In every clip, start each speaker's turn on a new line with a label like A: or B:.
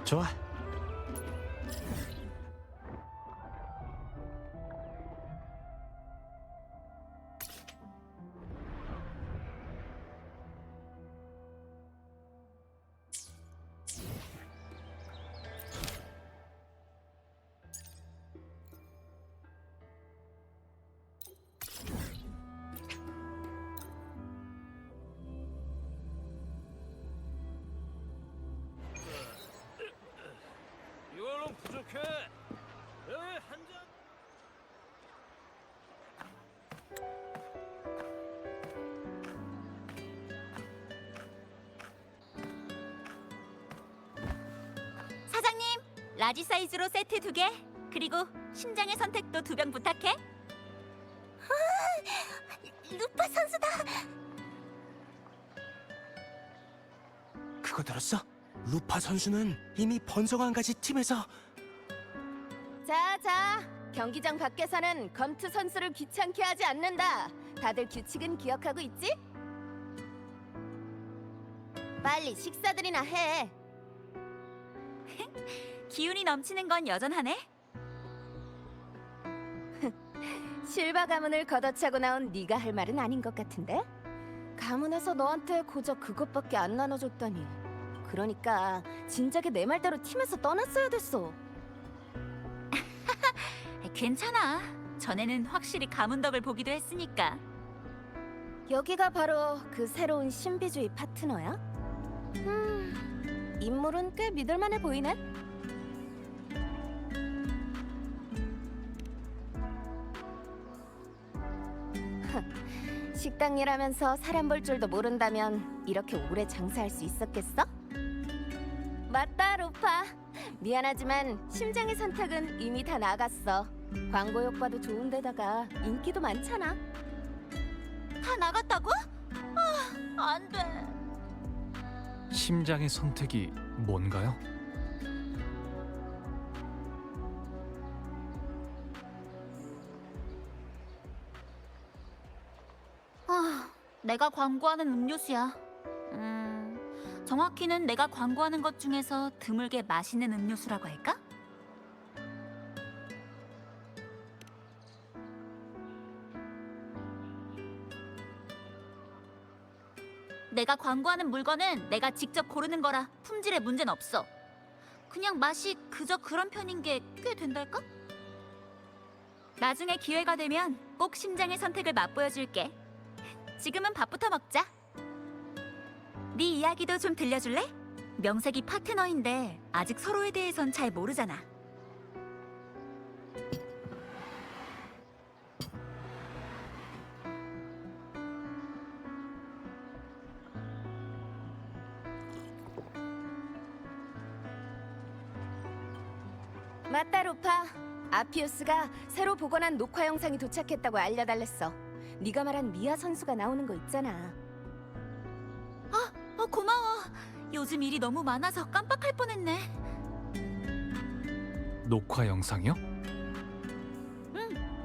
A: 좋아.
B: 이걸로 부족해. 여기 한 잔.
C: 사장님, 라지 사이즈로 세트 2개, 그리고 심장의 선택도 2병 부탁해. 루파 선수다.
A: 그거 들었어? 루파 선수는 이미 번성한 가지 팀에서.
D: 자, 경기장 밖에서는 검투 선수를 귀찮게 하지 않는다. 다들 규칙은 기억하고 있지? 빨리 식사들이나 해.
C: 기운이 넘치는 건 여전하네.
D: 실바 가문을 걷어차고 나온 네가 할 말은 아닌 것 같은데? 가문에서 너한테 고작 그것밖에 안 나눠줬다니. 그러니까 진작에 내 말대로 팀에서 떠났어야 됐어.
C: 괜찮아. 전에는 확실히 가문 덕을 보기도 했으니까.
D: 여기가 바로 그 새로운 신비주의 파트너야? 인물은 꽤 믿을만해 보이네? 식당 일하면서 사람 볼 줄도 모른다면 이렇게 오래 장사할 수 있었겠어? 맞다, 루파. 미안하지만 심장의 선택은 이미 다 나갔어. 광고 효과도 좋은데다가 인기도 많잖아.
C: 다 나갔다고? 안 돼.
E: 심장의 선택이 뭔가요?
C: 내가 광고하는 음료수야. 정확히는 내가 광고하는 것 중에서 드물게 맛있는 음료수라고 할까? 내가 광고하는 물건은 내가 직접 고르는 거라 품질에 문제는 없어. 그냥 맛이 그저 그런 편인 게 꽤 된달까? 나중에 기회가 되면 꼭 심장의 선택을 맛보여줄게. 지금은 밥부터 먹자. 네 이야기도 좀 들려줄래? 명색이 파트너인데 아직 서로에 대해선 잘 모르잖아.
D: 맞다, 루파. 아피우스가 새로 복원한 녹화 영상이 도착했다고 알려달랬어. 네가 말한 미아 선수가 나오는 거 있잖아.
C: 고마워. 요즘 일이 너무 많아서 깜빡할 뻔했네.
E: 녹화 영상이요?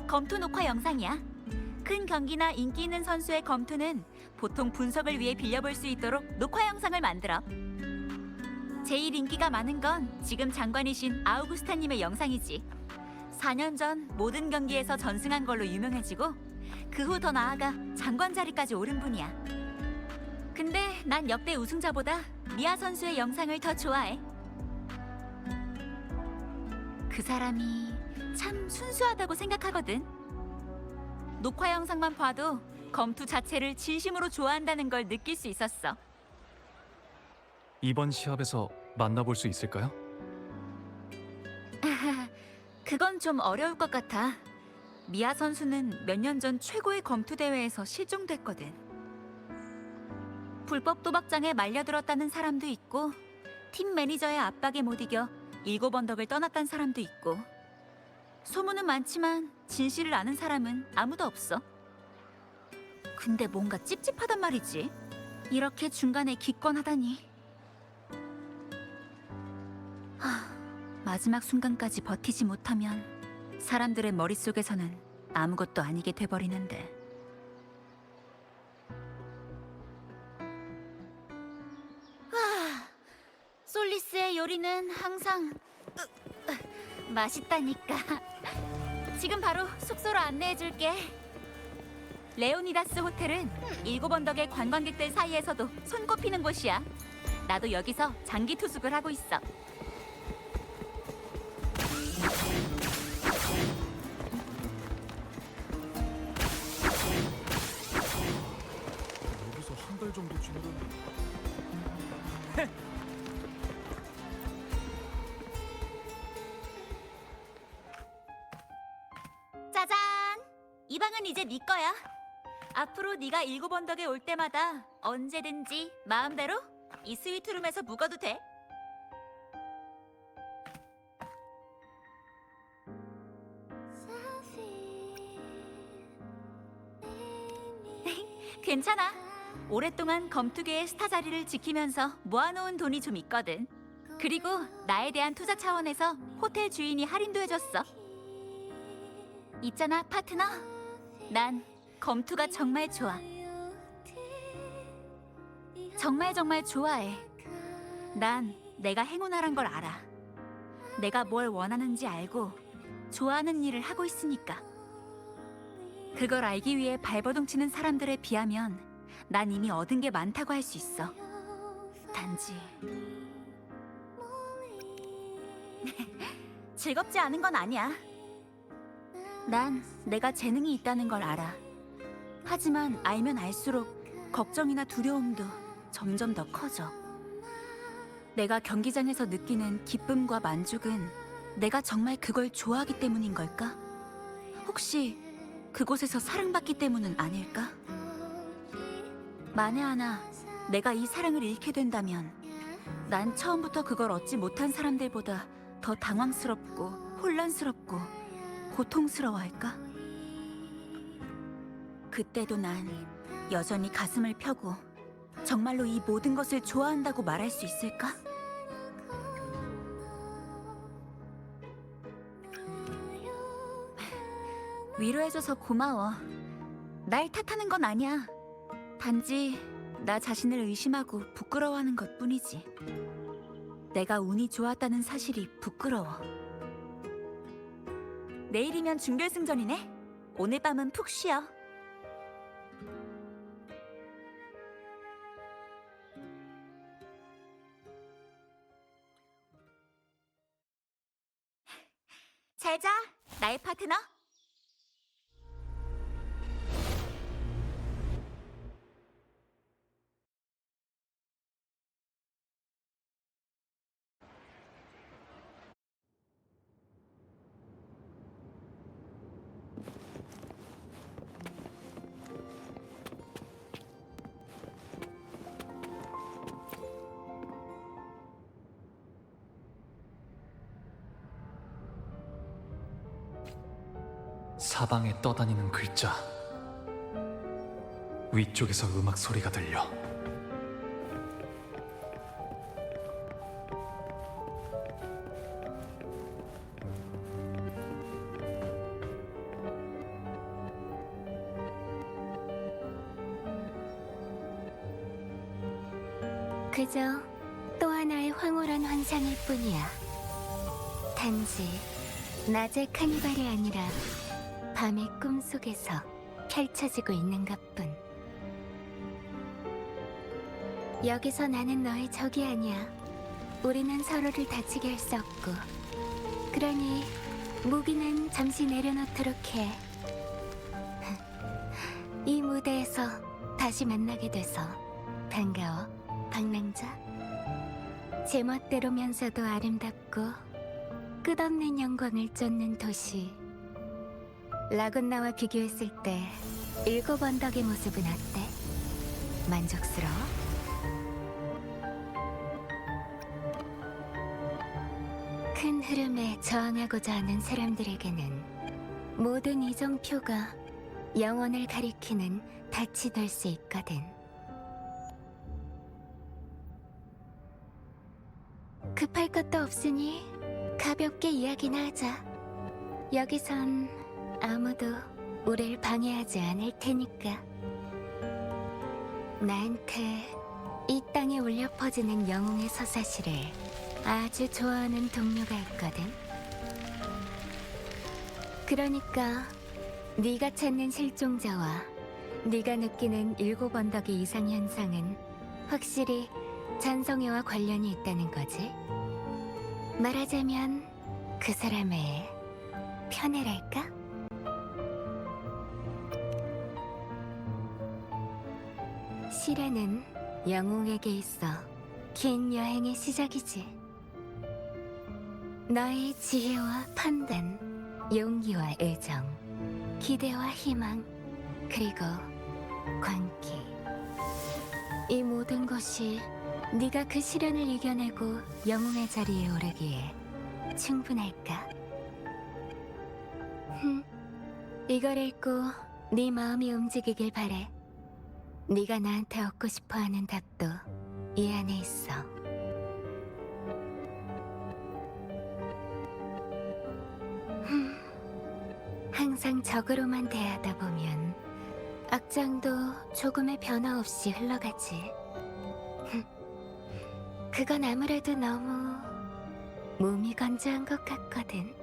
C: 검투 녹화 영상이야. 큰 경기나 인기 있는 선수의 검투는 보통 분석을 위해 빌려볼 수 있도록 녹화 영상을 만들어. 제일 인기가 많은 건 지금 장관이신 아우구스타님의 영상이지. 4년 전 모든 경기에서 전승한 걸로 유명해지고 그 후 더 나아가 장관 자리까지 오른 분이야. 근데 난 역대 우승자보다 미아 선수의 영상을 더 좋아해. 그 사람이 참 순수하다고 생각하거든. 녹화 영상만 봐도 검투 자체를 진심으로 좋아한다는 걸 느낄 수 있었어.
E: 이번 시합에서 만나볼 수 있을까요?
C: 그건 좀 어려울 것 같아. 미아 선수는 몇 년 전 최고의 검투 대회에서 실종됐거든. 불법 도박장에 말려들었다는 사람도 있고, 팀 매니저의 압박에 못 이겨 7언덕을 떠났다는 사람도 있고. 소문은 많지만 진실을 아는 사람은 아무도 없어. 근데 뭔가 찝찝하단 말이지. 이렇게 중간에 기권하다니. 마지막 순간까지 버티지 못하면 사람들의 머릿속에서는 아무것도 아니게 돼버리는데. 솔리스의 요리는 항상 맛있다니까. 지금 바로 숙소로 안내해줄게. 레오니다스 호텔은 7언덕의 관광객들 사이에서도 손꼽히는 곳이야. 나도 여기서 장기 투숙을 하고 있어.
E: 여기서 한 달 정도 지내려면
C: 짜잔! 이 방은 이제 네 거야. 앞으로 네가 7언덕에 올 때마다 언제든지 마음대로 이 스위트룸에서 묵어도 돼. 괜찮아. 오랫동안 검투계의 스타 자리를 지키면서 모아놓은 돈이 좀 있거든. 그리고 나에 대한 투자 차원에서 호텔 주인이 할인도 해줬어. 있잖아, 파트너. 난 검투가 정말 좋아. 정말 좋아해. 난 내가 행운아란 걸 알아. 내가 뭘 원하는지 알고 좋아하는 일을 하고 있으니까. 그걸 알기 위해 발버둥 치는 사람들에 비하면 난 이미 얻은 게 많다고 할 수 있어. 단지 즐겁지 않은 건 아니야. 난 내가 재능이 있다는 걸 알아. 하지만 알면 알수록 걱정이나 두려움도 점점 더 커져. 내가 경기장에서 느끼는 기쁨과 만족은 내가 정말 그걸 좋아하기 때문인 걸까? 혹시 그곳에서 사랑받기 때문은 아닐까? 만에 하나 내가 이 사랑을 잃게 된다면 난 처음부터 그걸 얻지 못한 사람들보다 더 당황스럽고 혼란스럽고 고통스러워할까? 그때도 난 여전히 가슴을 펴고 정말로 이 모든 것을 좋아한다고 말할 수 있을까? 위로해줘서 고마워. 날 탓하는 건 아니야. 단지 나 자신을 의심하고 부끄러워하는 것뿐이지. 내가 운이 좋았다는 사실이 부끄러워. 내일이면 준결승전이네. 오늘 밤은 푹 쉬어. 잘 자, 나의 파트너.
E: 사방에 떠다니는 글자. 위쪽에서 음악 소리가 들려.
D: 그저 또 하나의 황홀한 환상일 뿐이야. 단지 낮의 카니발이 아니라 밤의 꿈속에서 펼쳐지고 있는 것뿐. 여기서 나는 너의 적이 아니야. 우리는 서로를 다치게 할 수 없고. 그러니 무기는 잠시 내려놓도록 해. 이 무대에서 다시 만나게 돼서 반가워, 방랑자. 제멋대로면서도 아름답고 끝없는 영광을 쫓는 도시. 라군나와 비교했을 때 7언덕의 모습은 어때? 만족스러워? 큰 흐름에 저항하고자 하는 사람들에게는 모든 이정표가 영혼을 가리키는 닻이 될 수 있거든. 급할 것도 없으니 가볍게 이야기나 하자. 여기선 아무도 우리를 방해하지 않을 테니까. 나한테 이 땅에 울려 퍼지는 영웅의 서사시를 아주 좋아하는 동료가 있거든. 그러니까 네가 찾는 실종자와 네가 느끼는 7언덕의 이상 현상은 확실히 잔성애와 관련이 있다는 거지. 말하자면 그 사람의 편애랄까? 시련은 영웅에게 있어 긴 여행의 시작이지. 너의 지혜와 판단, 용기와 애정, 기대와 희망, 그리고 광기. 이 모든 것이 네가 그 시련을 이겨내고 영웅의 자리에 오르기에 충분할까? 이걸 읽고 네 마음이 움직이길 바래. 네가 나한테 얻고 싶어하는 답도 이 안에 있어. 항상 적으로만 대하다 보면 악장도 조금의 변화 없이 흘러가지. 그건 아무래도 너무 몸이 건조한 것 같거든.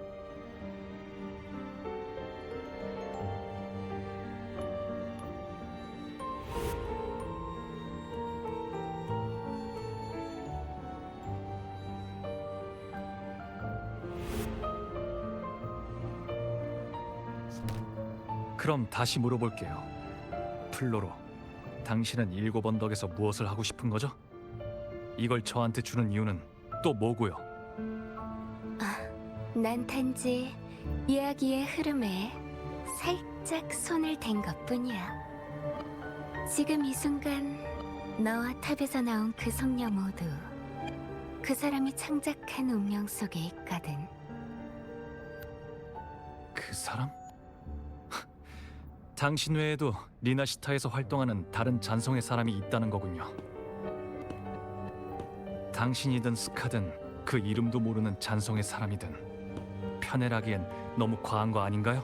E: 그럼 다시 물어볼게요. 플로로, 당신은 7언덕에서 무엇을 하고 싶은 거죠? 이걸 저한테 주는 이유는 또 뭐고요?
D: 난 단지 이야기의 흐름에 살짝 손을 댄 것뿐이야. 지금 이 순간 너와 탑에서 나온 그 성녀 모두 그 사람이 창작한 운명 속에 있거든.
E: 그 사람? 당신 외에도 리나시타에서 활동하는 다른 잔성의 사람이 있다는 거군요. 당신이든 스카든 그 이름도 모르는 잔성의 사람이든 편애라기엔 너무 과한 거 아닌가요?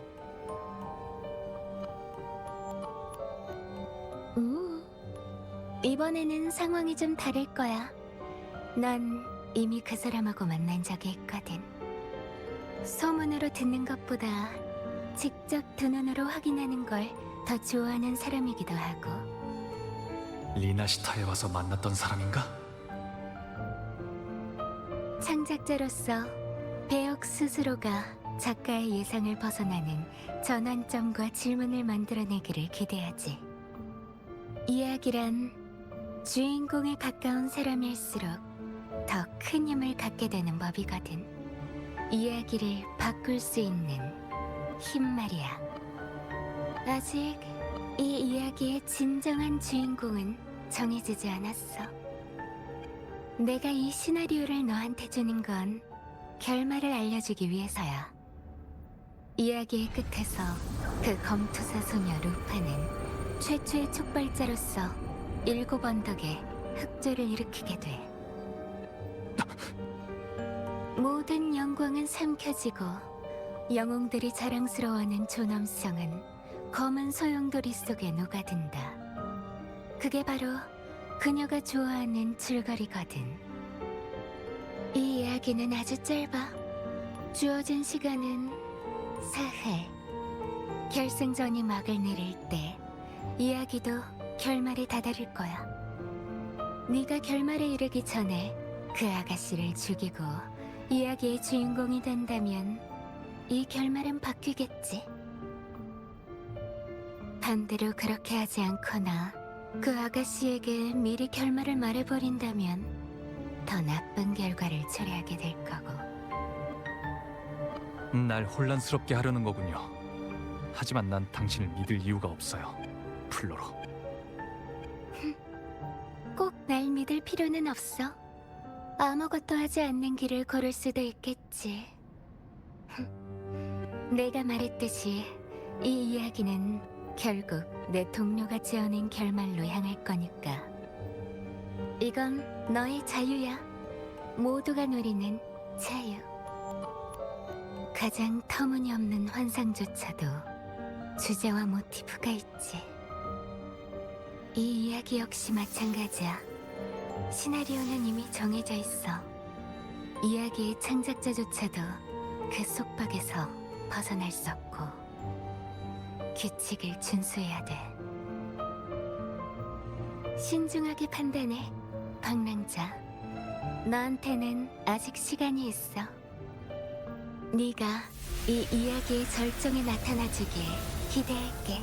D: 이번에는 상황이 좀 다를 거야. 난 이미 그 사람하고 만난 적이 있거든. 소문으로 듣는 것보다 직접 두 눈으로 확인하는 걸 더 좋아하는 사람이기도 하고.
E: 리나시타에 와서 만났던 사람인가?
D: 창작자로서 배역 스스로가 작가의 예상을 벗어나는 전환점과 질문을 만들어내기를 기대하지. 이야기란 주인공에 가까운 사람일수록 더 큰 힘을 갖게 되는 법이거든. 이야기를 바꿀 수 있는 힘 말이야. 아직 이 이야기의 진정한 주인공은 정해지지 않았어. 내가 이 시나리오를 너한테 주는 건 결말을 알려주기 위해서야. 이야기의 끝에서 그 검투사 소녀 루파는 최초의 촉발자로서 7언덕에 흑조를 일으키게 돼. 모든 영광은 삼켜지고 영웅들이 자랑스러워하는 존엄성은 검은 소용돌이 속에 녹아든다. 그게 바로 그녀가 좋아하는 줄거리거든. 이 이야기는 아주 짧아. 주어진 시간은 사흘. 결승전이 막을 내릴 때 이야기도 결말에 다다를 거야. 네가 결말에 이르기 전에 그 아가씨를 죽이고 이야기의 주인공이 된다면 이 결말은 바뀌겠지. 반대로 그렇게 하지 않거나 그 아가씨에게 미리 결말을 말해버린다면 더 나쁜 결과를 초래하게 될 거고.
E: 날 혼란스럽게 하려는 거군요. 하지만 난 당신을 믿을 이유가 없어요, 플로로.
D: 꼭 날 믿을 필요는 없어. 아무것도 하지 않는 길을 걸을 수도 있겠지. 내가 말했듯이 이 이야기는 결국 내 동료가 지어낸 결말로 향할 거니까. 이건 너의 자유야. 모두가 누리는 자유. 가장 터무니없는 환상조차도 주제와 모티프가 있지. 이 이야기 역시 마찬가지야. 시나리오는 이미 정해져 있어. 이야기의 창작자조차도 그 속박에서 벗어날 수 없고 규칙을 준수해야 돼. 신중하게 판단해, 방랑자. 너한테는 아직 시간이 있어. 네가 이 이야기의 절정에 나타나주길 기대할게.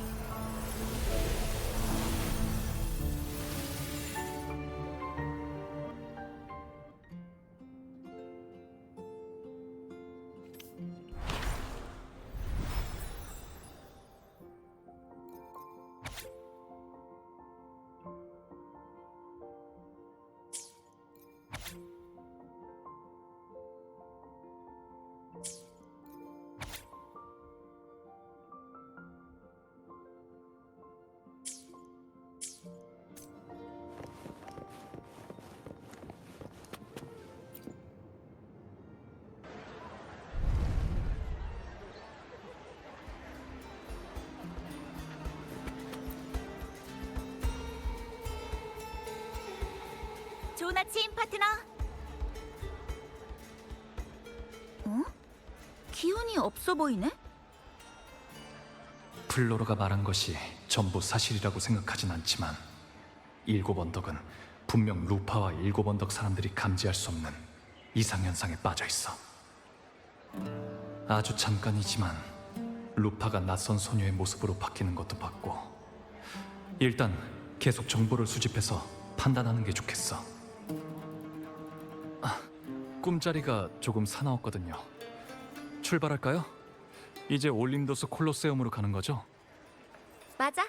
C: 좋은 아침, 파트너. 어? 기운이 없어 보이네?
E: 플로로가 말한 것이 전부 사실이라고 생각하진 않지만 일곱 언덕은 분명 루파와 일곱 언덕 사람들이 감지할 수 없는 이상현상에 빠져 있어. 아주 잠깐이지만 루파가 낯선 소녀의 모습으로 바뀌는 것도 봤고, 일단 계속 정보를 수집해서 판단하는 게 좋겠어. 꿈자리가 조금 사나웠거든요. 출발할까요? 이제 올림도스 콜로세움으로 가는 거죠?
C: 맞아.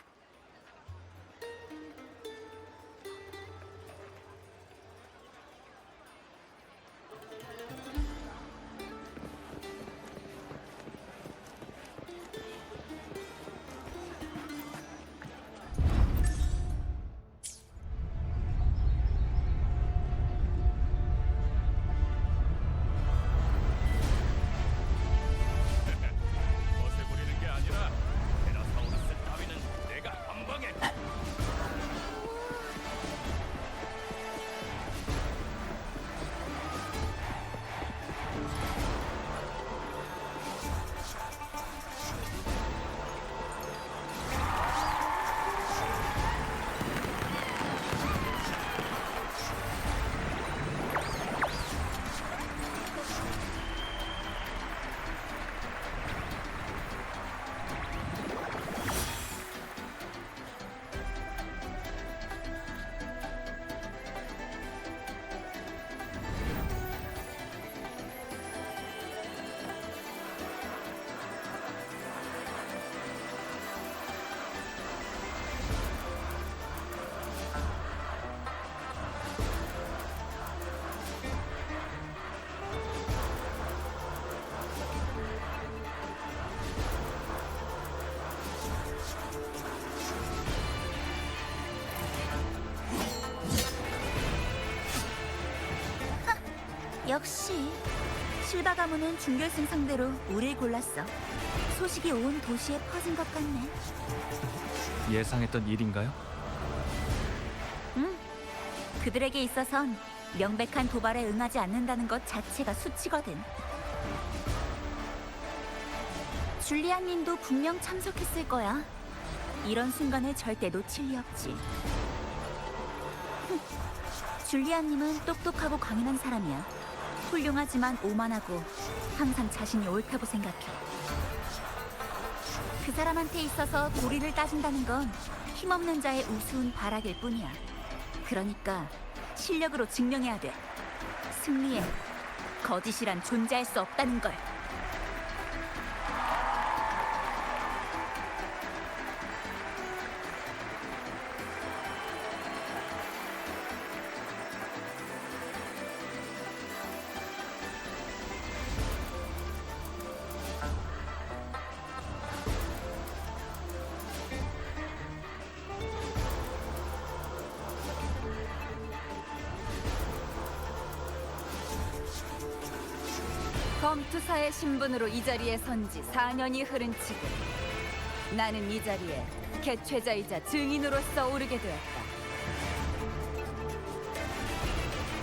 B: 멋에 부리는 게 아니라 테라사우루스 따위는 내가 한 방에.
C: 역시 실바 가문은 준결승 상대로 우릴 골랐어. 소식이 온 도시에 퍼진 것 같네.
E: 예상했던 일인가요?
C: 응. 그들에게 있어선 명백한 도발에 응하지 않는다는 것 자체가 수치거든. 줄리안님도 분명 참석했을 거야. 이런 순간을 절대 놓칠 리 없지. 줄리안님은 똑똑하고 강인한 사람이야. 훌륭하지만 오만하고 항상 자신이 옳다고 생각해. 그 사람한테 있어서 도리를 따진다는 건 힘없는 자의 우스운 발악일 뿐이야. 그러니까 실력으로 증명해야 돼. 승리에 거짓이란 존재할 수 없다는 걸.
F: 검투사의 신분으로 이 자리에 선 지 4년이 흐른 지금 나는 이 자리에 개최자이자 증인으로서 오르게 되었다.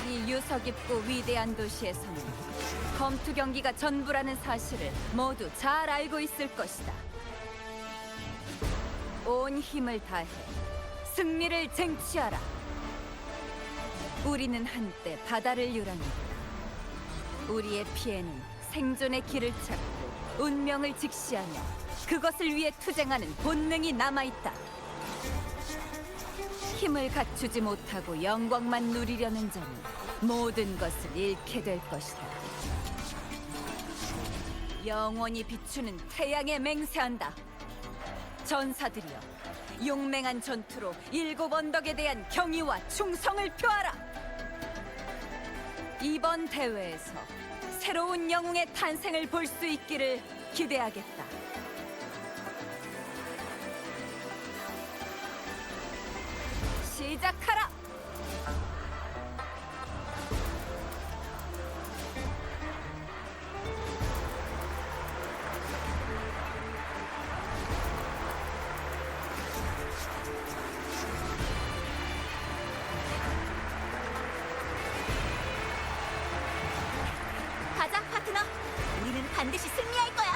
F: 이 유서 깊고 위대한 도시에서는 검투 경기가 전부라는 사실을 모두 잘 알고 있을 것이다. 온 힘을 다해 승리를 쟁취하라. 우리는 한때 바다를 유랑했다. 우리의 피에는 생존의 길을 찾고 운명을 직시하며 그것을 위해 투쟁하는 본능이 남아있다. 힘을 갖추지 못하고 영광만 누리려는 자는 모든 것을 잃게 될 것이다. 영원히 비추는 태양에 맹세한다. 전사들이여, 용맹한 전투로 일곱 언덕에 대한 경의와 충성을 표하라. 이번 대회에서 새로운 영웅의 탄생을 볼 수 있기를 기대하겠다. 시작하라!
C: 가자, 파트너. 우리는 반드시 승리할 거야.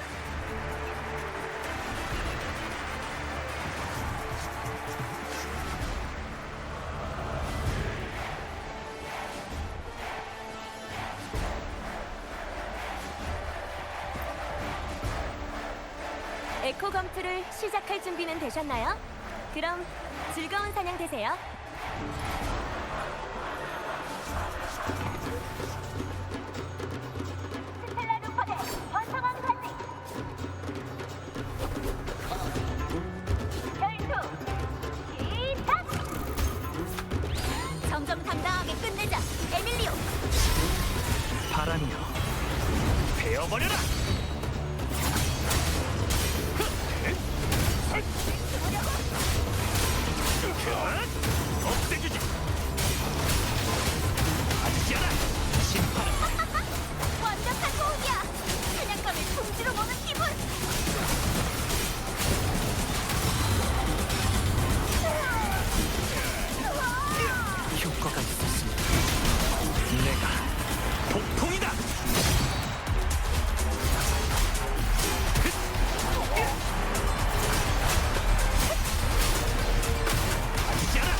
D: 에코 검투를 시작할 준비는 되셨나요? 그럼 즐거운 사냥 되세요.
C: 점점 당당하게 끝내자, 에밀리오.
B: 바람이여, 베어버려라! 없애주지! 아니지 않아! 심판은
C: 완벽한 호흡이야. 사냥감을 통째로 먹은 기분.
A: 효과가 있었습니다.
B: 내가 폭풍이다! 아니지 않아!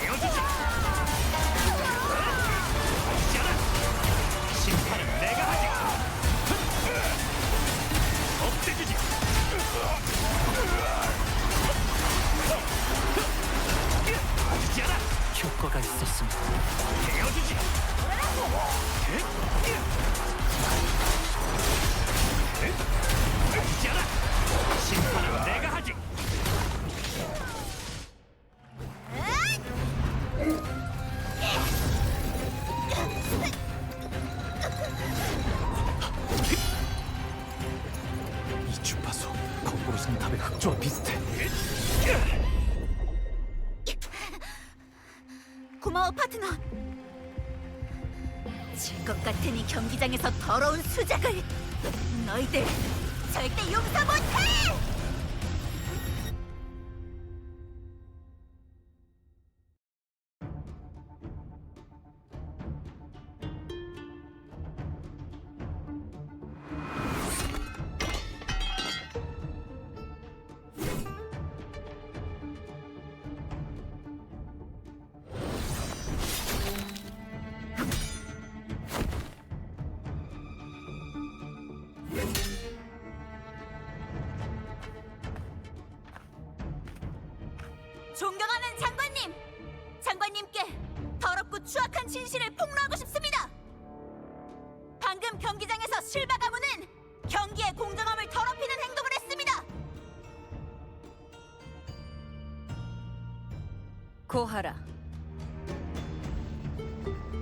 B: 헤어지지! 아니지 않아! 심판은 내가 하지! 없애주지! 아니지 않아!
A: 효과가 있었습니다.
B: 헤어지지! 아니지 않아! 심판은 내가 하지!
E: 이 주파수 거꾸로 성탑의 흑조와 비슷해.
C: 고마워, 파트너. 질 것 같은 이 경기장에서 더러운 수작을 너희들 절대 용서 못해! 존경하는 장관님! 장관님께 더럽고 추악한 진실을 폭로하고 싶습니다! 방금 경기장에서 실바 가문은 경기의 공정함을 더럽히는 행동을 했습니다!
F: 고하라.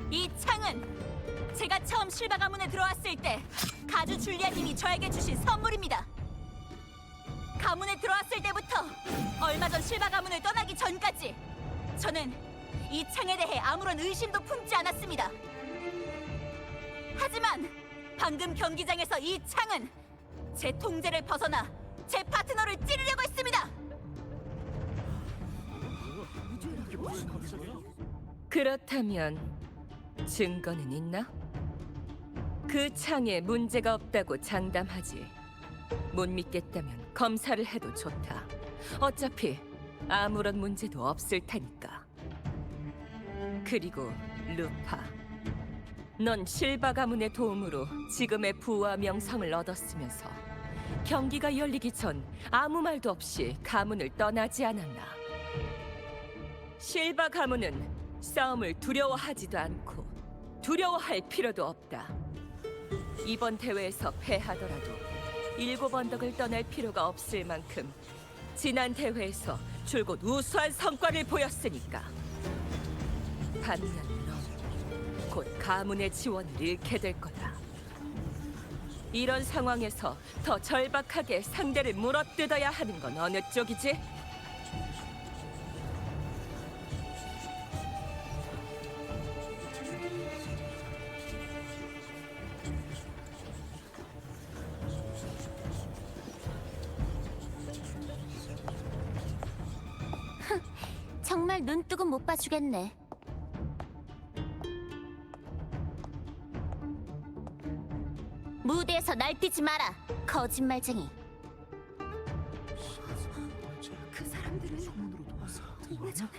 C: 이 창은 제가 처음 실바 가문에 들어왔을 때 가주 줄리아님이 저에게 주신 선물입니다. 가문에 들어왔을 때부터 얼마 전 실바 가문을 떠나기 전까지 저는 이 창에 대해 아무런 의심도 품지 않았습니다. 하지만 방금 경기장에서 이 창은 제 통제를 벗어나 제 파트너를 찌르려고 했습니다.
G: 그렇다면 증거는 있나? 그 창에 문제가 없다고 장담하지. 못 믿겠다면 검사를 해도 좋다. 어차피 아무런 문제도 없을 테니까. 그리고 루파, 넌 실바 가문의 도움으로 지금의 부와 명성을 얻었으면서 경기가 열리기 전 아무 말도 없이 가문을 떠나지 않았나. 실바 가문은 싸움을 두려워하지도 않고 두려워할 필요도 없다. 이번 대회에서 패하더라도 7언덕을 떠날 필요가 없을 만큼 지난 대회에서 줄곧 우수한 성과를 보였으니까. 반면 넌 곧 가문의 지원을 잃게 될 거다. 이런 상황에서 더 절박하게 상대를 물어뜯어야 하는 건 어느 쪽이지?
D: 정말 눈뜨고 못 봐주겠네. 무대에서 날뛰지 마라, 거짓말쟁이.
F: 그 사람들은 오래전에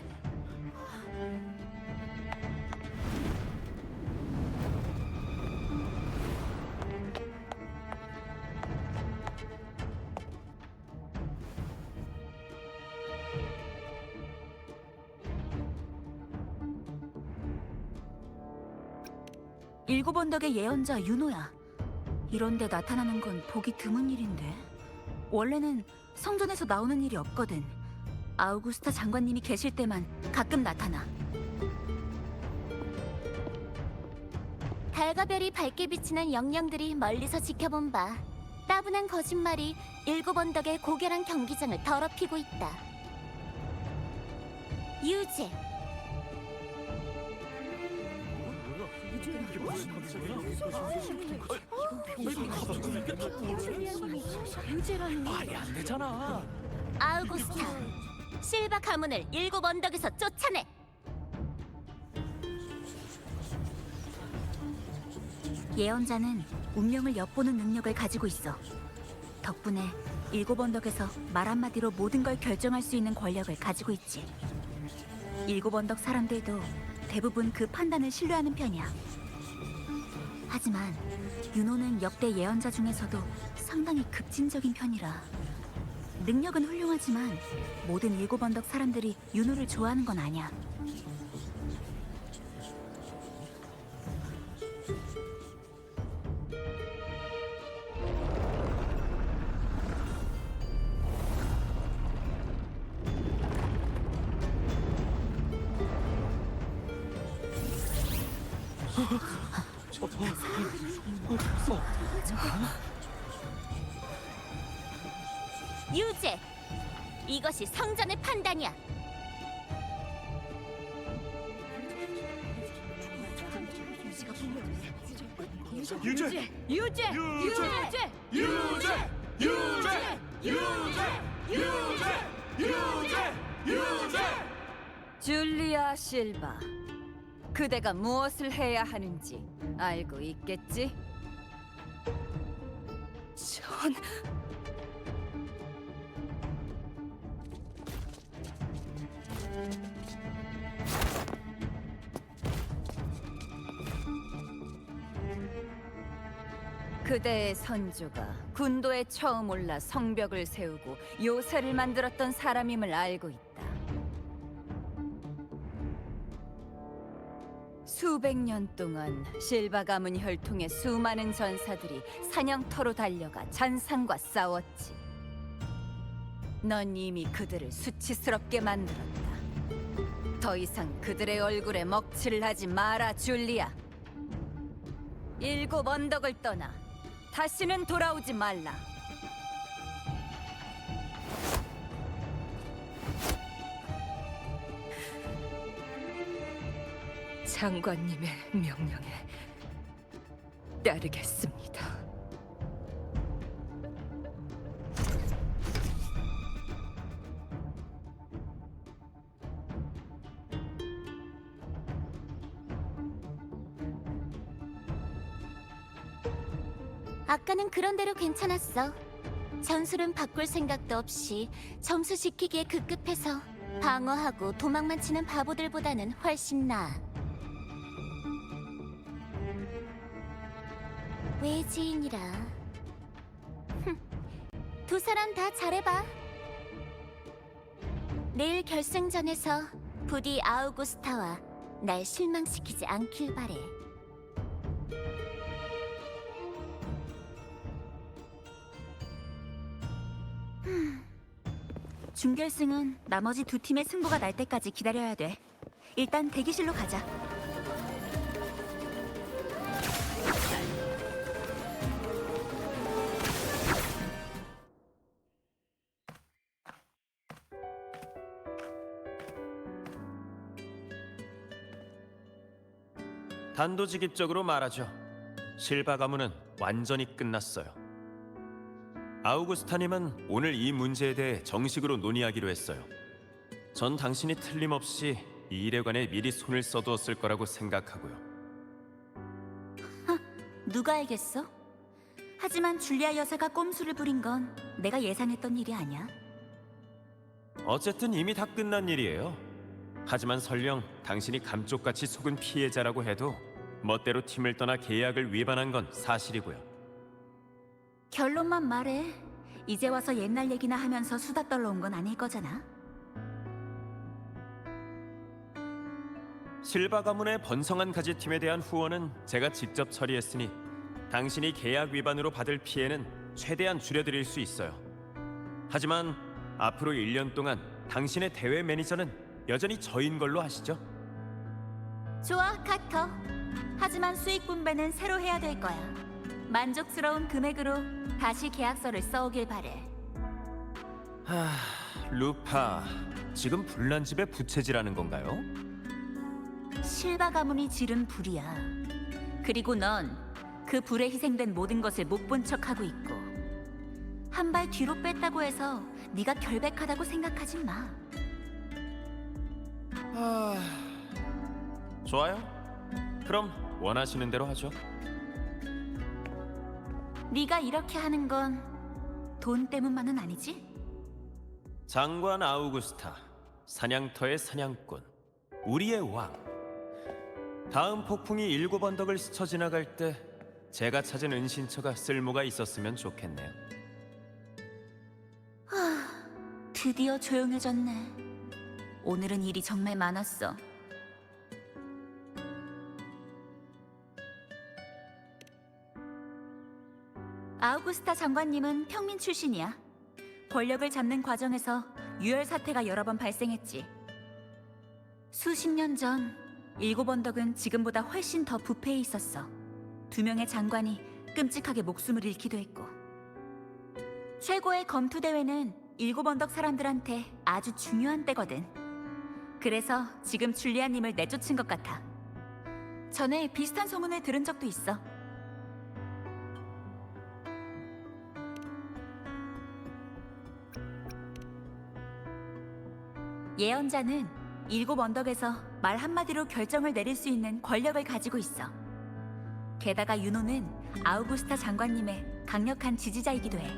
C: 일곱 언덕의 예언자 윤호야. 이런데 나타나는 건 보기 드문 일인데. 원래는 성전에서 나오는 일이 없거든. 아우구스타 장관님이 계실 때만 가끔 나타나.
D: 달과 별이 밝게 비치는 영령들이 멀리서 지켜본 바 따분한 거짓말이 7언덕의 고결한 경기장을 더럽히고 있다. 유죄.
A: 말이 안 되잖아.
D: 아우구스타, 실바 가문을 7언덕에서 쫓아내.
C: 예언자는 운명을 엿보는 능력을 가지고 있어. 덕분에 7언덕에서 말 한마디로 모든 걸 결정할 수 있는 권력을 가지고 있지. 7언덕 사람들도 대부분 그 판단을 신뢰하는 편이야. 하지만 윤호는 역대 예언자 중에서도 상당히 급진적인 편이라. 능력은 훌륭하지만 모든 7언덕 사람들이 윤호를 좋아하는 건 아니야.
D: 유죄. 이것이 성전의 판단이야.
A: 유죄!
F: 유죄! 줄리아 실바, 그대가 무엇을 해야 하는지 알고 있겠지?
G: 전...
F: 그대의 선조가 군도에 처음 올라 성벽을 세우고 요새를 만들었던 사람임을 알고 있다. 수백 년 동안 실바 가문 혈통의 수많은 전사들이 사냥터로 달려가 잔상과 싸웠지. 넌 이미 그들을 수치스럽게 만들었다. 더 이상 그들의 얼굴에 먹칠을 하지 마라, 줄리아. 7언덕을 떠나 다시는 돌아오지 말라.
G: 장관님의 명령에 따르겠습니다.
D: 아까는 그런 대로 괜찮았어. 전술은 바꿀 생각도 없이 점수 지키기에 급급해서 방어하고 도망만 치는 바보들보다는 훨씬 나아. 외지인이라. 두 사람 다 잘해봐. 내일 결승전에서 부디 아우구스타와 날 실망시키지 않길 바래.
C: 준결승은 나머지 두 팀의 승부가 날 때까지 기다려야 돼. 일단 대기실로 가자.
B: 단도직입적으로 말하죠. 실바 가문은 완전히 끝났어요. 아우구스타님은 오늘 이 문제에 대해 정식으로 논의하기로 했어요. 전 당신이 틀림없이 이 일에 관해 미리 손을 써두었을 거라고 생각하고요.
C: 누가 알겠어? 하지만 줄리아 여사가 꼼수를 부린 건 내가 예상했던 일이 아니야.
B: 어쨌든 이미 다 끝난 일이에요. 하지만 설령 당신이 감쪽같이 속은 피해자라고 해도 멋대로 팀을 떠나 계약을 위반한 건 사실이고요.
C: 결론만 말해. 이제 와서 옛날 얘기나 하면서 수다 떨러 온 건 아닐 거잖아.
B: 실바 가문의 번성한 가지팀에 대한 후원은 제가 직접 처리했으니 당신이 계약 위반으로 받을 피해는 최대한 줄여드릴 수 있어요. 하지만 앞으로 1년 동안 당신의 대회 매니저는 여전히 저인 걸로 아시죠?
C: 좋아, 카터. 하지만 수익 분배는 새로 해야 될 거야. 만족스러운 금액으로 다시 계약서를 써오길 바래.
B: 루파, 지금 불난 집에 부채질하는 건가요?
C: 실바 가문이 지른 불이야. 그리고 넌 그 불에 희생된 모든 것을 못 본 척하고 있고 한 발 뒤로 뺐다고 해서 네가 결백하다고 생각하지 마.
B: 좋아요. 그럼 원하시는 대로 하죠.
C: 네가 이렇게 하는 건 돈 때문만은 아니지?
B: 장관 아우구스타, 사냥터의 사냥꾼, 우리의 왕. 다음 폭풍이 7언덕을 스쳐 지나갈 때 제가 찾은 은신처가 쓸모가 있었으면 좋겠네요.
C: 드디어 조용해졌네. 오늘은 일이 정말 많았어. 아우구스타 장관님은 평민 출신이야. 권력을 잡는 과정에서 유혈 사태가 여러 번 발생했지. 수십 년 전 7언덕은 지금보다 훨씬 더 부패해 있었어. 2명의 장관이 끔찍하게 목숨을 잃기도 했고. 최고의 검투 대회는 7언덕 사람들한테 아주 중요한 때거든. 그래서 지금 줄리아님을 내쫓은 것 같아. 전에 비슷한 소문을 들은 적도 있어. 예언자는 7언덕에서 말 한마디로 결정을 내릴 수 있는 권력을 가지고 있어. 게다가 윤호는 아우구스타 장관님의 강력한 지지자이기도 해.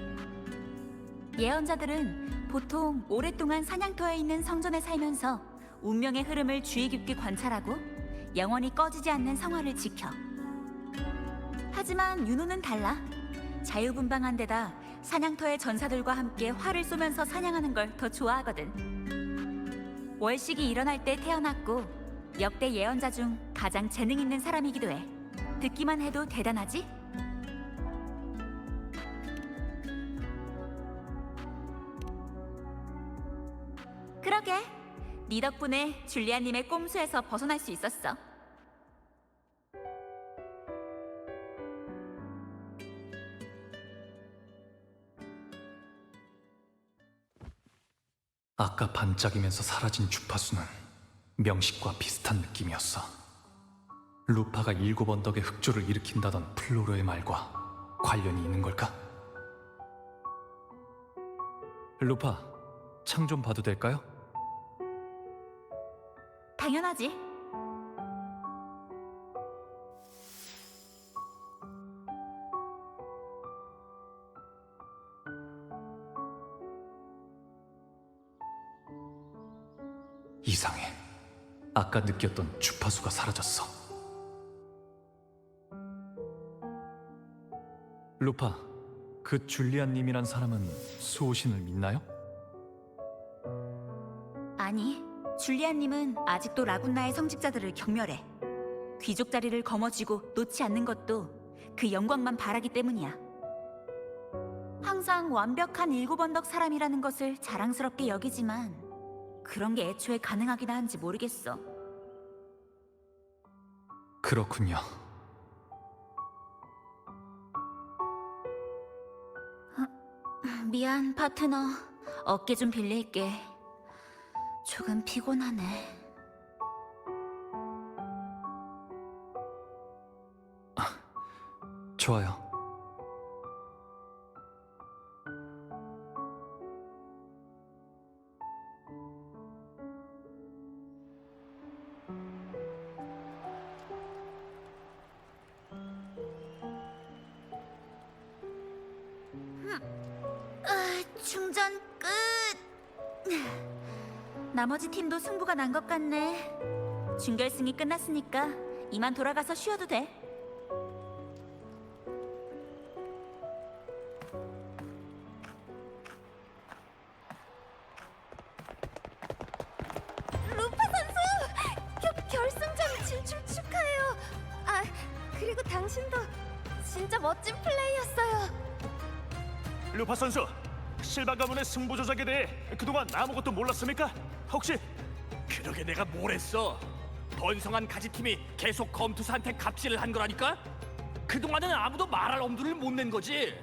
C: 예언자들은 보통 오랫동안 사냥터에 있는 성전에 살면서 운명의 흐름을 주의 깊게 관찰하고 영원히 꺼지지 않는 성화를 지켜. 하지만 윤호는 달라. 자유분방한 데다 사냥터의 전사들과 함께 활을 쏘면서 사냥하는 걸 더 좋아하거든. 월식이 일어날 때 태어났고 역대 예언자 중 가장 재능 있는 사람이기도 해. 듣기만 해도 대단하지? 그러게, 네 덕분에 줄리아님의 꼼수에서 벗어날 수 있었어.
E: 아까 반짝이면서 사라진 주파수는 명식과 비슷한 느낌이었어. 루파가 7언덕의 흑조를 일으킨다던 플로로의 말과 관련이 있는 걸까? 루파, 창 좀 봐도 될까요?
C: 당연하지.
E: 이상해. 아까 느꼈던 주파수가 사라졌어. 루파, 그 줄리안님이란 사람은 수호신을 믿나요?
C: 아니, 줄리안님은 아직도 라군나의 성직자들을 경멸해. 귀족 자리를 거머쥐고 놓지 않는 것도 그 영광만 바라기 때문이야. 항상 완벽한 일곱 언덕 사람이라는 것을 자랑스럽게 여기지만 그런 게 애초에 가능하긴 한지 모르겠어.
E: 그렇군요.
C: 미안, 파트너. 어깨 좀 빌릴게. 조금 피곤하네.
E: 좋아요.
C: 충전 끝. 나머지 팀도 승부가 난 것 같네. 준결승이 끝났으니까 이만 돌아가서 쉬어도 돼.
D: 루파 선수! 결승전 진출 축하해요. 아, 그리고 당신도 진짜 멋진 플레이였어요.
H: 루파 선수, 실바 가문의 승부 조작에 대해 그동안 아무것도 몰랐습니까? 혹시
I: 그러게 내가 뭘 했어? 번성한 가지팀이 계속 검투사한테 갑질을 한 거라니까? 그동안은 아무도 말할 엄두를 못 낸 거지.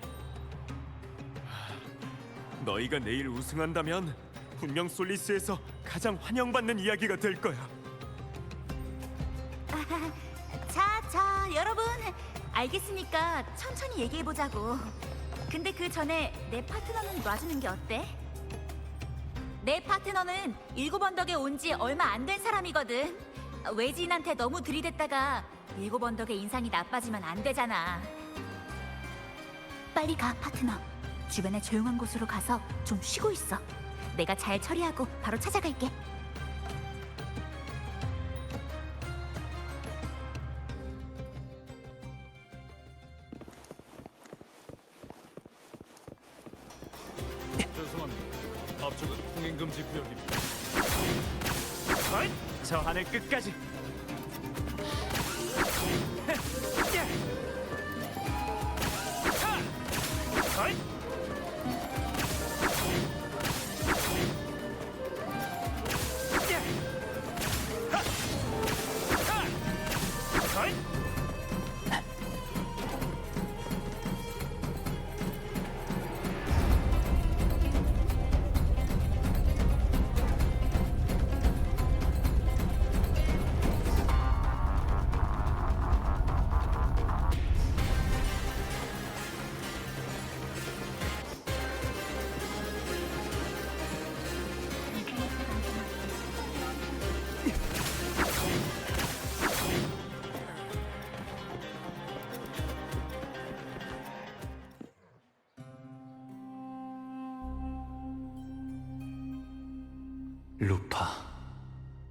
B: 너희가 내일 우승한다면 분명 솔리스에서 가장 환영받는 이야기가 될 거야.
C: 자, 여러분. 알겠으니까 천천히 얘기해보자고. 근데 그 전에 내 파트너는 놔주는 게 어때? 내 파트너는 일곱 언덕에 온 지 얼마 안 된 사람이거든. 외지인한테 너무 들이댔다가 일곱 언덕의 인상이 나빠지면 안 되잖아. 빨리 가, 파트너. 주변에 조용한 곳으로 가서 좀 쉬고 있어. 내가 잘 처리하고 바로 찾아갈게.
H: 죄송합니다. 앞쪽은 통행금지 구역입니다.
B: 저 하늘 끝까지.
E: 루파.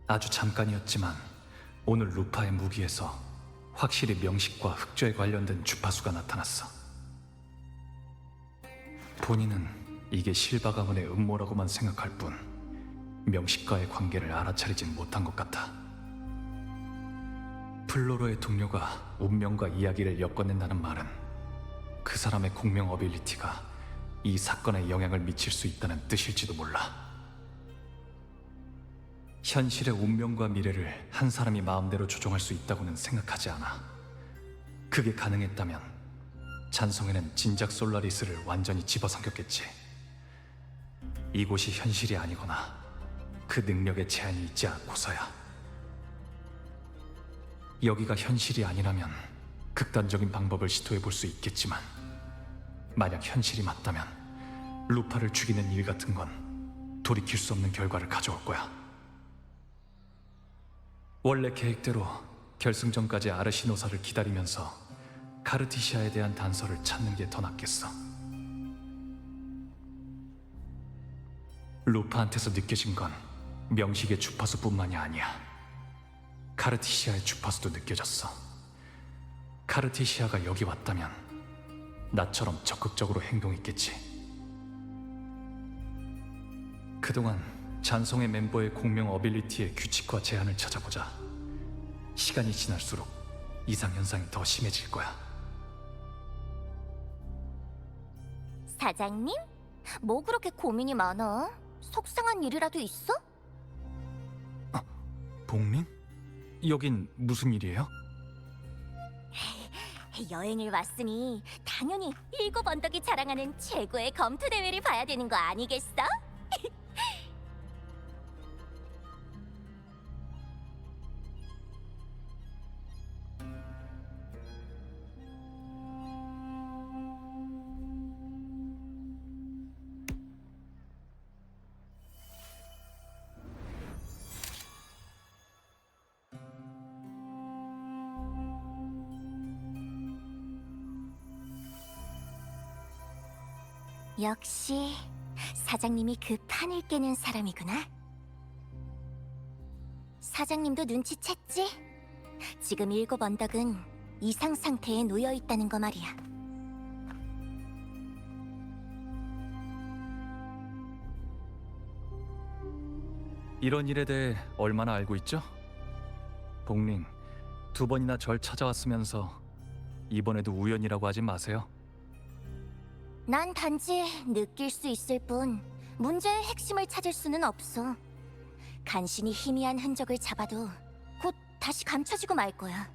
E: 아주 잠깐이었지만 오늘 루파의 무기에서 확실히 명식과 흑조에 관련된 주파수가 나타났어. 본인은 이게 실바 가문의 음모라고만 생각할 뿐 명식과의 관계를 알아차리진 못한 것 같아. 플로로의 동료가 운명과 이야기를 엮어낸다는 말은 그 사람의 공명 어빌리티가 이 사건에 영향을 미칠 수 있다는 뜻일지도 몰라. 현실의 운명과 미래를 한 사람이 마음대로 조종할 수 있다고는 생각하지 않아. 그게 가능했다면 잔성에는 진작 솔라리스를 완전히 집어삼켰겠지. 이곳이 현실이 아니거나 그 능력에 제한이 있지 않고서야. 여기가 현실이 아니라면 극단적인 방법을 시도해 볼 수 있겠지만 만약 현실이 맞다면 루파를 죽이는 일 같은 건 돌이킬 수 없는 결과를 가져올 거야. 원래 계획대로 결승전까지 아르시노사를 기다리면서 카르티시아에 대한 단서를 찾는 게 더 낫겠어. 루파한테서 느껴진 건 명식의 주파수뿐만이 아니야. 카르티시아의 주파수도 느껴졌어. 카르티시아가 여기 왔다면 나처럼 적극적으로 행동했겠지. 그동안 잔송의 멤버의 공명 어빌리티의 규칙과 제한을 찾아보자. 시간이 지날수록 이상현상이 더 심해질 거야.
D: 사장님? 뭐 그렇게 고민이 많아? 속상한 일이라도 있어?
E: 복민? 여긴 무슨 일이에요?
D: 여행을 왔으니 당연히 7 언덕이 자랑하는 최고의 검투 대회를 봐야 되는 거 아니겠어? 역시 사장님이 그 판을 깨는 사람이구나. 사장님도 눈치챘지? 지금 7 언덕은 이상 상태에 놓여 있다는 거 말이야.
E: 이런 일에 대해 얼마나 알고 있죠? 복링, 2번이나 절 찾아왔으면서 이번에도 우연이라고 하지 마세요.
D: 난 단지 느낄 수 있을 뿐 문제의 핵심을 찾을 수는 없어. 간신히 희미한 흔적을 잡아도 곧 다시 감춰지고 말 거야.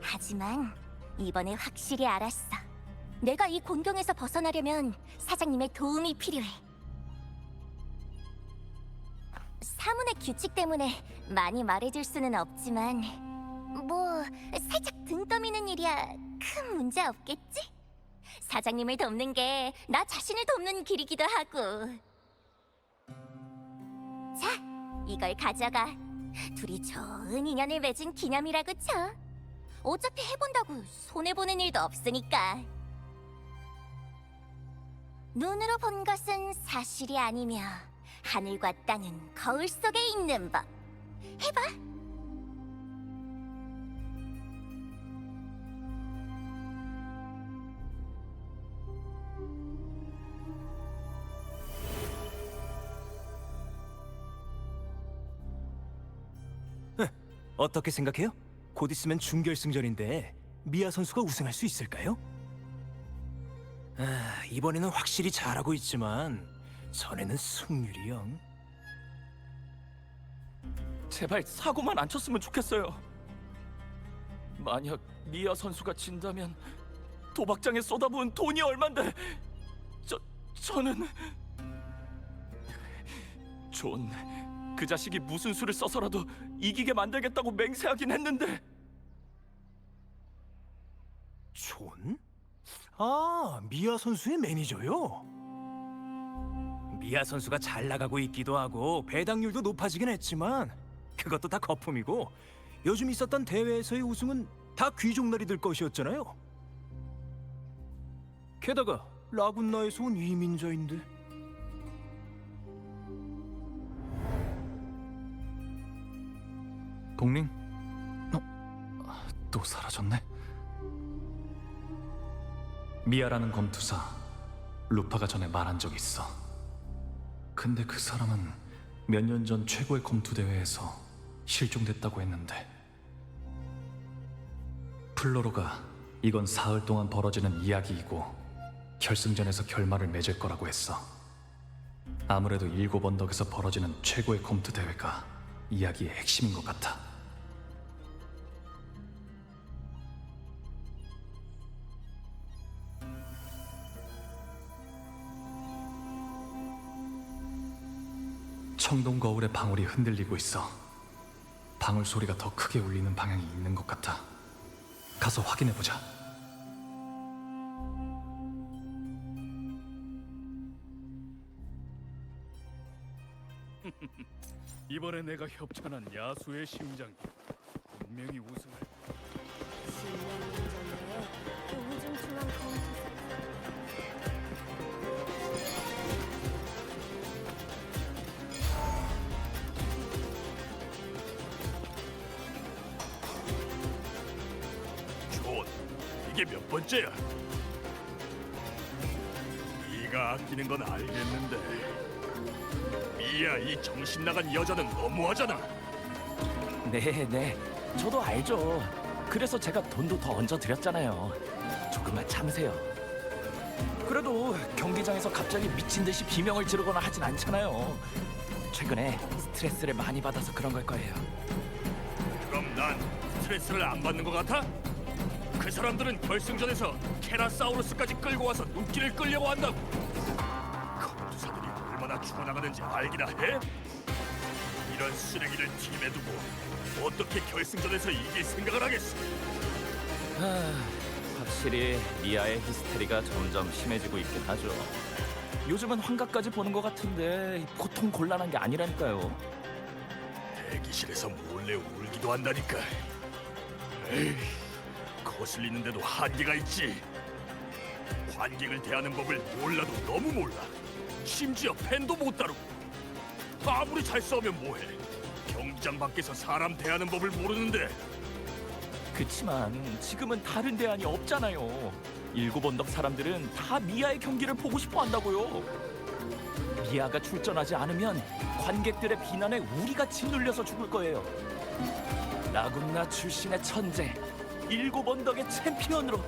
D: 하지만 이번에 확실히 알았어. 내가 이 곤경에서 벗어나려면 사장님의 도움이 필요해. 사문의 규칙 때문에 많이 말해줄 수는 없지만 뭐 살짝 등 떠미는 일이야 큰 문제 없겠지? 사장님을 돕는 게 나 자신을 돕는 길이기도 하고. 자, 이걸 가져가. 둘이 좋은 인연을 맺은 기념이라고 쳐. 어차피 해본다고 손해보는 일도 없으니까. 눈으로 본 것은 사실이 아니며 하늘과 땅은 거울 속에 있는 법. 해봐.
A: 어떻게 생각해요? 곧 있으면 준결승전인데 미아 선수가 우승할 수 있을까요? 이번에는 확실히 잘하고 있지만 전에는 승률이 영.
I: 제발 사고만 안 쳤으면 좋겠어요. 만약 미아 선수가 진다면 도박장에 쏟아부은 돈이 얼만데 저는 존, 그 자식이 무슨 수를 써서라도 이기게 만들겠다고 맹세하긴 했는데.
A: 존? 아, 미아 선수의 매니저요? 미아 선수가 잘 나가고 있기도 하고 배당률도 높아지긴 했지만 그것도 다 거품이고 요즘 있었던 대회에서의 우승은 다 귀족날이들 것이었잖아요. 게다가 라군나에서 온 이민자인데.
E: 복링? 또 사라졌네. 미아라는 검투사, 루파가 전에 말한 적 있어. 근데 그 사람은 몇 년 전 최고의 검투 대회에서 실종됐다고 했는데, 플로로가 이건 사흘 동안 벌어지는 이야기이고 결승전에서 결말을 맺을 거라고 했어. 아무래도 7 언덕에서 벌어지는 최고의 검투 대회가 이야기의 핵심인 것 같아. 청동 거울의 방울이 흔들리고 있어. 방울 소리가 더 크게 울리는 방향이 있는 것 같아. 가서 확인해보자.
I: 이번에 내가 협찬한 야수의 심장이 분명히 우승을.
D: 10년 전에 그 우중충한 검투사.
H: 이게 몇 번째야? 네가 아끼는 건 알겠는데 미야, 이 정신 나간 여자는 너무하잖아.
I: 네, 저도 알죠. 그래서 제가 돈도 더 얹어 드렸잖아요. 조금만 참으세요. 그래도 경기장에서 갑자기 미친 듯이 비명을 지르거나 하진 않잖아요. 최근에 스트레스를 많이 받아서 그런 걸 거예요.
H: 그럼 난 스트레스를 안 받는 것 같아? 그 사람들은 결승전에서 케라사우루스까지 끌고 와서 눈길을 끌려고 한다고. 검투사들이 얼마나 죽어나가는지 알기나 해? 이런 쓰레기를 팀에 두고 어떻게 결승전에서 이길 생각을 하겠어?
I: 확실히 미아의 히스테리가 점점 심해지고 있긴 하죠. 요즘은 환각까지 보는 것 같은데 보통 곤란한 게 아니라니까요.
H: 대기실에서 몰래 울기도 한다니까. 에이, 거슬리는데도 한계가 있지. 관객을 대하는 법을 몰라도 너무 몰라. 심지어 팬도 못 다루고. 아무리 잘 싸우면 뭐해. 경기장 밖에서 사람 대하는 법을 모르는데.
I: 그치만 지금은 다른 대안이 없잖아요. 일곱 언덕 사람들은 다 미아의 경기를 보고 싶어 한다고요. 미아가 출전하지 않으면 관객들의 비난에 우리가 짓눌려서 죽을 거예요. 라군나 출신의 천재, 일곱 언덕의 챔피언으로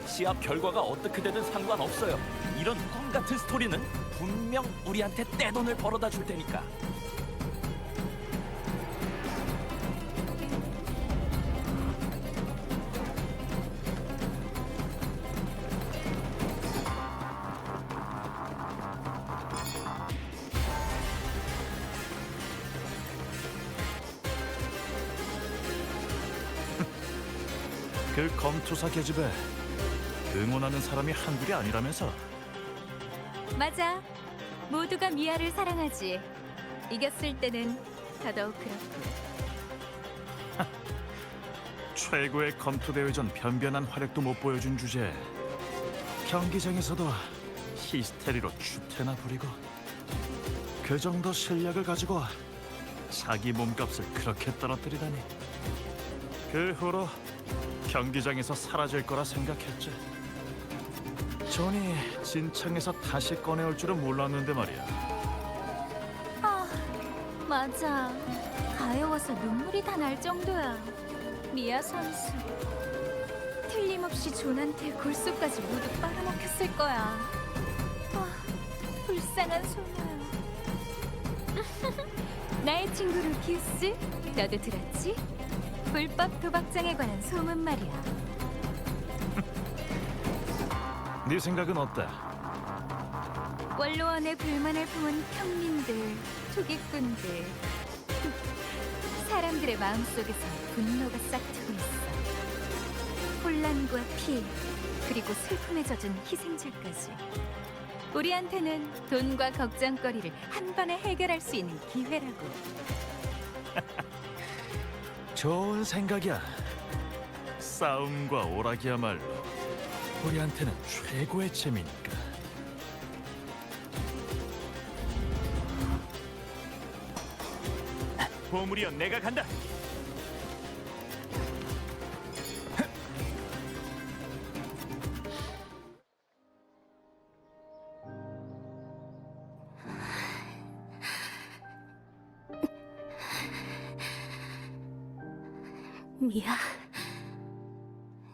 I: 시합 결과가 어떻게 되든 상관없어요. 이런 꿈 같은 스토리는 분명 우리한테 떼돈을 벌어다 줄 테니까.
H: 그 검투사 계집에 응원하는 사람이 한둘이 아니라면서.
C: 맞아. 모두가 미아를 사랑하지. 이겼을 때는 더더욱 그렇고.
H: 최고의 검투 대회전 변변한 활약도 못 보여준 주제에 경기장에서도 히스테리로 추태나 부리고, 그 정도 실력을 가지고 자기 몸값을 그렇게 떨어뜨리다니. 그 후로 경기장에서 사라질 거라 생각했지. 존이 진창에서 다시 꺼내올 줄은 몰랐는데 말이야.
C: 맞아. 가여워서 눈물이 다 날 정도야. 미아 선수. 틀림없이 존한테 골수까지 모두 빨아먹혔을 거야. 불쌍한 소녀야. 나의 친구 루키우스, 너도 들었지? 불법 도박장에 관한 소문 말이야.
H: 네 생각은 어때?
C: 원로원의 불만을 품은 평민들, 투기꾼들, 사람들의 마음속에서 분노가 싹트고 있어. 혼란과 피, 그리고 슬픔에 젖은 희생자까지. 우리한테는 돈과 걱정거리를 한 번에 해결할 수 있는 기회라고.
H: 좋은 생각이야. 싸움과 오락이야말로 우리한테는 최고의 재미니까. 보물이여, 내가 간다.
D: 미야,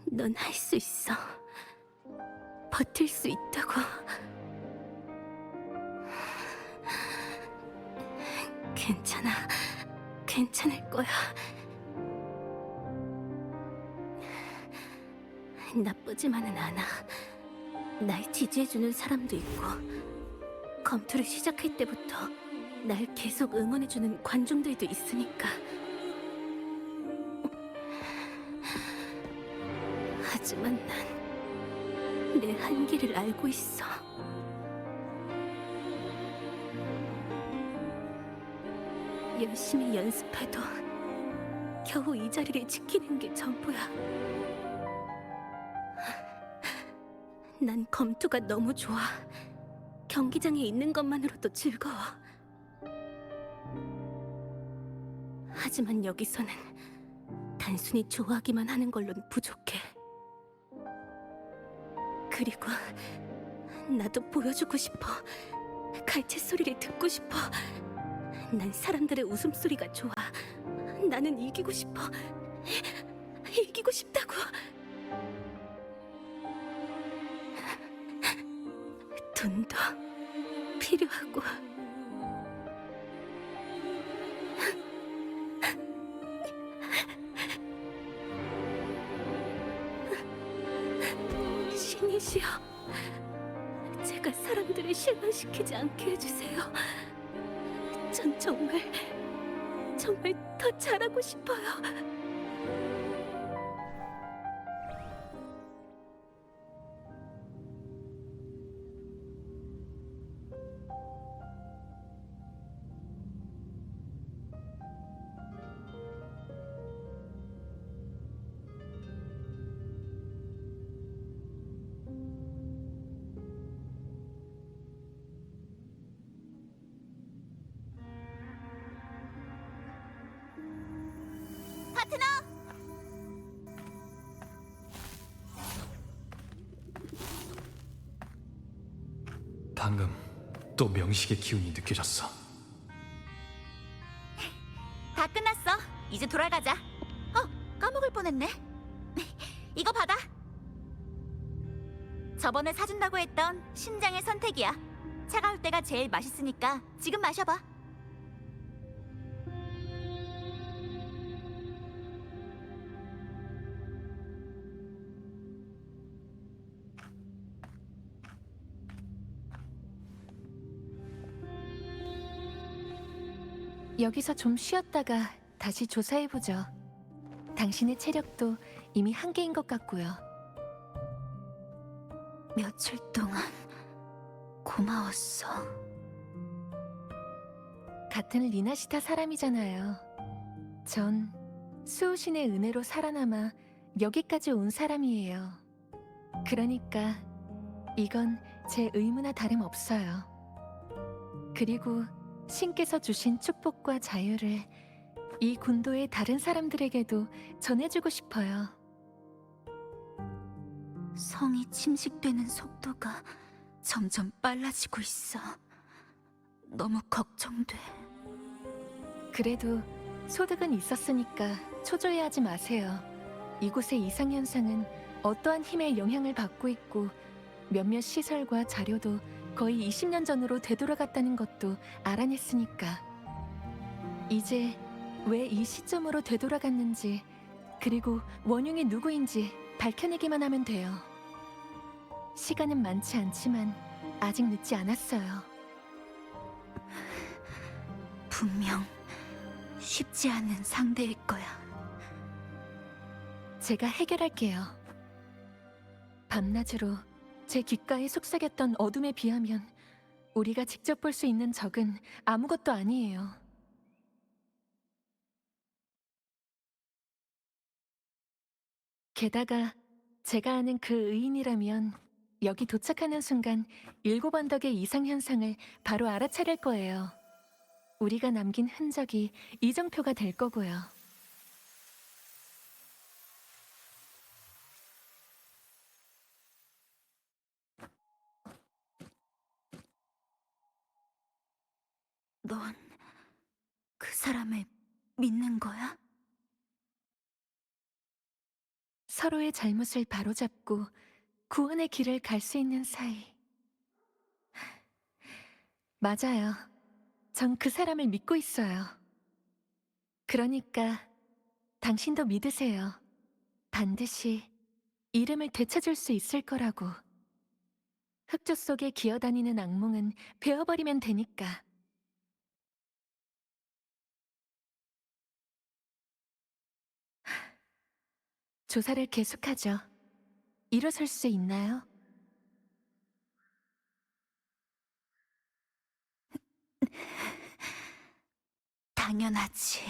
D: 넌 할 수 있어. 버틸 수 있다고. 괜찮아. 괜찮을 거야. 나쁘지만은 않아. 날 지지해주는 사람도 있고, 검투를 시작할 때부터 날 계속 응원해주는 관중들도 있으니까. 하지만 난 내 한계를 알고 있어. 열심히 연습해도 겨우 이 자리를 지키는 게 전부야. 난 검투가 너무 좋아. 경기장에 있는 것만으로도 즐거워. 하지만 여기서는 단순히 좋아하기만 하는 걸로는 부족해.
G: 그리고 나도 보여주고 싶어. 갈채 소리를 듣고 싶어. 난 사람들의 웃음소리가 좋아. 나는 이기고 싶어. 이기고 싶다고. 돈도 필요하고. 신이시여, 제가 사람들을 실망시키지 않게 해주세요. 전 정말 더 잘하고 싶어요.
C: 파트너!
E: 방금 또 명식의 기운이 느껴졌어.
C: 다 끝났어. 이제 돌아가자. 까먹을 뻔했네. 이거 받아. 저번에 사준다고 했던 신장의 선택이야. 차가울 때가 제일 맛있으니까 지금 마셔봐.
J: 여기서 좀 쉬었다가 다시 조사해보죠. 당신의 체력도 이미 한계인 것 같고요.
C: 며칠 동안 고마웠어.
J: 같은 리나시타 사람이잖아요. 전 수호신의 은혜로 살아남아 여기까지 온 사람이에요. 그러니까 이건 제 의무나 다름없어요. 그리고 신께서 주신 축복과 자유를 이 군도의 다른 사람들에게도 전해주고 싶어요.
C: 성이 침식되는 속도가 점점 빨라지고 있어. 너무 걱정돼.
J: 그래도 소득은 있었으니까 초조해하지 마세요. 이곳의 이상현상은 어떠한 힘의 영향을 받고 있고 몇몇 시설과 자료도 거의 20년 전으로 되돌아갔다는 것도 알아냈으니까. 이제 왜 이 시점으로 되돌아갔는지 그리고 원흉이 누구인지 밝혀내기만 하면 돼요. 시간은 많지 않지만 아직 늦지 않았어요.
C: 분명 쉽지 않은 상대일 거야.
J: 제가 해결할게요. 밤낮으로 제 귓가에 속삭였던 어둠에 비하면 우리가 직접 볼 수 있는 적은 아무것도 아니에요. 게다가 제가 아는 그 의인이라면 여기 도착하는 순간 7언덕의 이상현상을 바로 알아차릴 거예요. 우리가 남긴 흔적이 이정표가 될 거고요.
C: 넌 그 사람을 믿는 거야?
J: 서로의 잘못을 바로잡고 구원의 길을 갈 수 있는 사이. 맞아요. 전 그 사람을 믿고 있어요. 그러니까 당신도 믿으세요. 반드시 이름을 되찾을 수 있을 거라고. 흑조 속에 기어다니는 악몽은 베어버리면 되니까. 조사를 계속하죠. 일어설 수 있나요?
C: 당연하지.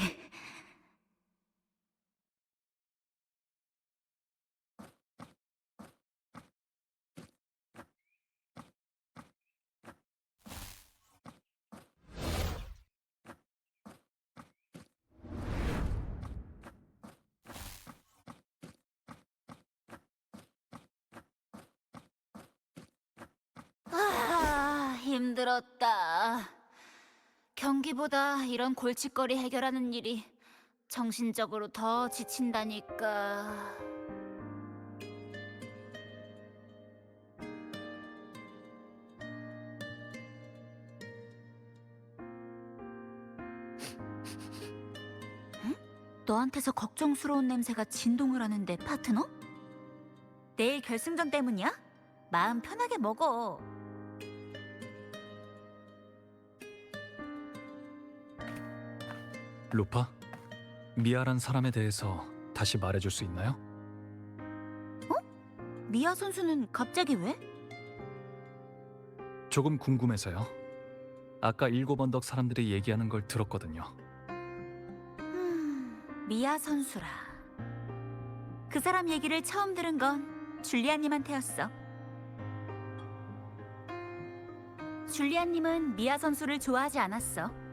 C: 힘들었다. 경기보다 이런 골칫거리 해결하는 일이 정신적으로 더 지친다니까. 응? 너한테서 걱정스러운 냄새가 진동을 하는데 파트너? 내일 결승전 때문이야? 마음 편하게 먹어.
E: 루파, 미아란 사람에 대해서 다시 말해줄 수 있나요?
C: 미아 선수는 갑자기 왜?
E: 조금 궁금해서요. 아까 7언덕 사람들이 얘기하는 걸 들었거든요.
C: 미아 선수라. 그 사람 얘기를 처음 들은 건 줄리안님한테였어. 줄리안님은 미아 선수를 좋아하지 않았어.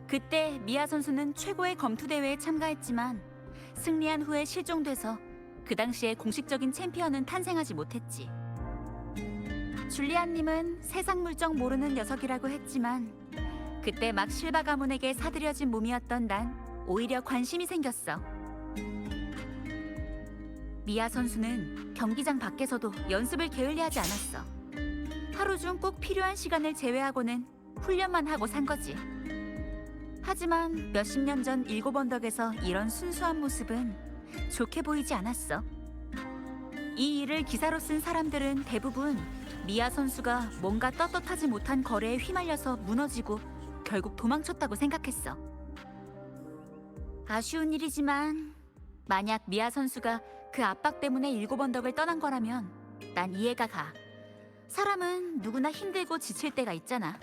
C: 그때 미아 선수는 최고의 검투 대회에 참가했지만 승리한 후에 실종돼서 그 당시에 공식적인 챔피언은 탄생하지 못했지. 줄리안님은 세상 물정 모르는 녀석이라고 했지만 그때 막 실바 가문에게 사들여진 몸이었던 난 오히려 관심이 생겼어. 미아 선수는 경기장 밖에서도 연습을 게을리하지 않았어. 하루 중 꼭 필요한 시간을 제외하고는 훈련만 하고 산 거지. 하지만 몇십 년 전 7언덕에서 이런 순수한 모습은 좋게 보이지 않았어. 이 일을 기사로 쓴 사람들은 대부분 미아 선수가 뭔가 떳떳하지 못한 거래에 휘말려서 무너지고 결국 도망쳤다고 생각했어. 아쉬운 일이지만 만약 미아 선수가 그 압박 때문에 7언덕을 떠난 거라면 난 이해가 가. 사람은 누구나 힘들고 지칠 때가 있잖아.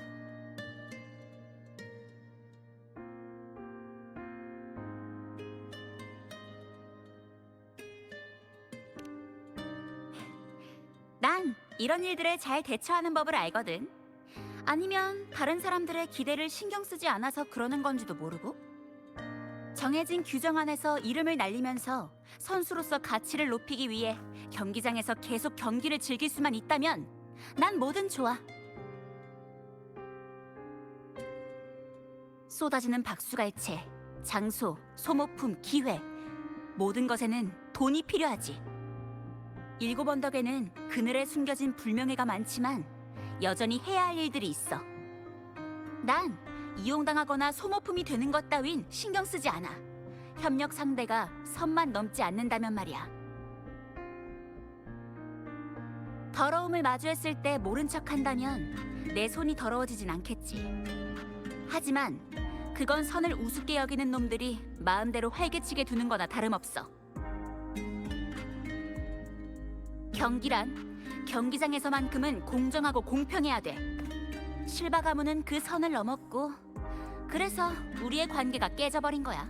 C: 난 이런 일들에 잘 대처하는 법을 알거든. 아니면 다른 사람들의 기대를 신경 쓰지 않아서 그러는 건지도 모르고. 정해진 규정 안에서 이름을 날리면서 선수로서 가치를 높이기 위해 경기장에서 계속 경기를 즐길 수만 있다면 난 뭐든 좋아. 쏟아지는 박수갈채, 장소, 소모품, 기회, 모든 것에는 돈이 필요하지. 7언덕에는 그늘에 숨겨진 불명예가 많지만 여전히 해야 할 일들이 있어. 난 이용당하거나 소모품이 되는 것 따윈 신경 쓰지 않아. 협력 상대가 선만 넘지 않는다면 말이야. 더러움을 마주했을 때 모른 척 한다면 내 손이 더러워지진 않겠지. 하지만 그건 선을 우습게 여기는 놈들이 마음대로 활개치게 두는 거나 다름없어. 경기란 경기장에서만큼은 공정하고 공평해야 돼. 실바 가문은 그 선을 넘었고 그래서 우리의 관계가 깨져버린 거야.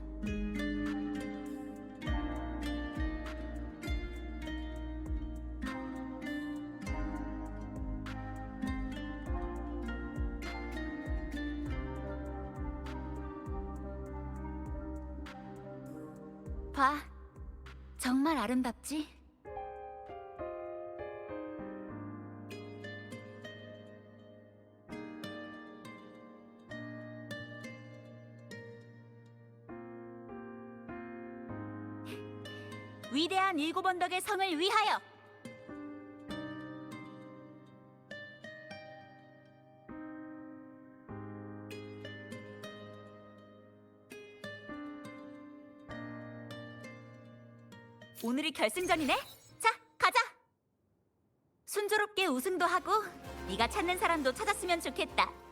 C: 봐, 정말 아름답지? 위대한 7언덕의 성을 위하여! 오늘이 결승전이네? 자, 가자! 순조롭게 우승도 하고 네가 찾는 사람도 찾았으면 좋겠다.